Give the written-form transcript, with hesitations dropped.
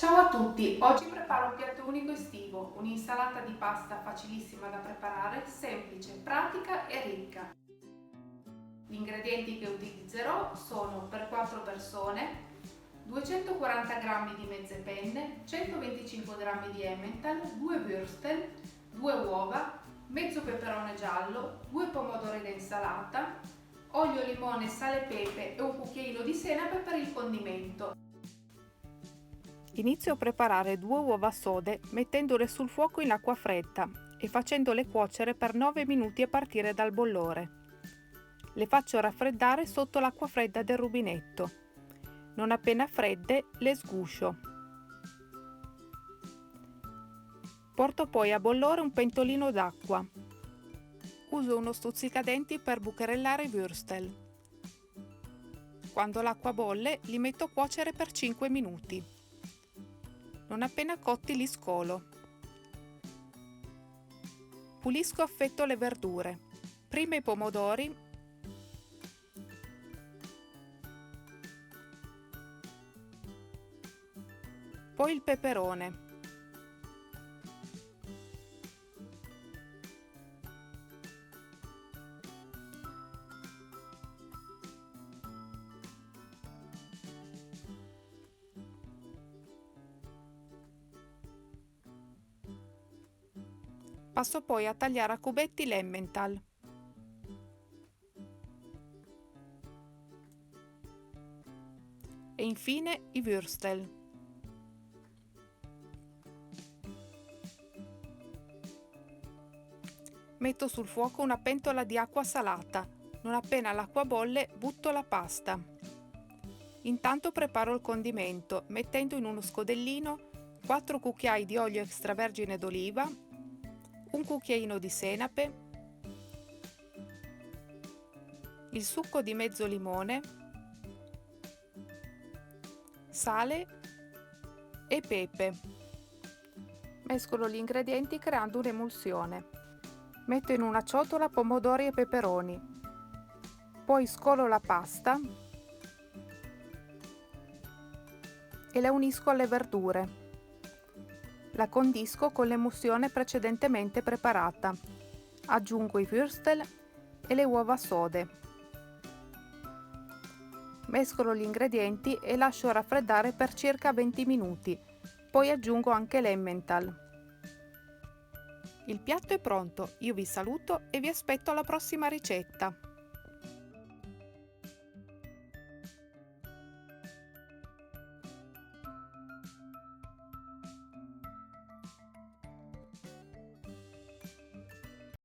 Ciao a tutti, oggi preparo un piatto unico estivo, un'insalata di pasta facilissima da preparare, semplice, pratica e ricca. Gli ingredienti che utilizzerò sono per 4 persone 240 g di mezze penne, 125 g di Emmental, 2 würstel, 2 uova, mezzo peperone giallo, 2 pomodori da insalata, olio, limone, sale e pepe e un cucchiaino di senape per il condimento. Inizio a preparare 2 uova sode mettendole sul fuoco in acqua fredda e facendole cuocere per 9 minuti a partire dal bollore. Le faccio raffreddare sotto l'acqua fredda del rubinetto. Non appena fredde le sguscio. Porto poi a bollore un pentolino d'acqua. Uso uno stuzzicadenti per bucherellare i würstel. Quando l'acqua bolle li metto a cuocere per 5 minuti. Non appena cotti li scolo. Pulisco e affetto le verdure. Prima i pomodori, poi il peperone. Passo poi a tagliare a cubetti l'Emmental. E infine i würstel. Metto sul fuoco una pentola di acqua salata. Non appena l'acqua bolle, butto la pasta. Intanto preparo il condimento, mettendo in uno scodellino 4 cucchiai di olio extravergine d'oliva, un cucchiaino di senape, il succo di mezzo limone, sale e pepe. Mescolo gli ingredienti creando un'emulsione. Metto in una ciotola pomodori e peperoni. Poi scolo la pasta e la unisco alle verdure. La condisco con l'emulsione precedentemente preparata. Aggiungo i würstel e le uova sode. Mescolo gli ingredienti e lascio raffreddare per circa 20 minuti. Poi aggiungo anche l'Emmental. Il piatto è pronto, io vi saluto e vi aspetto alla prossima ricetta.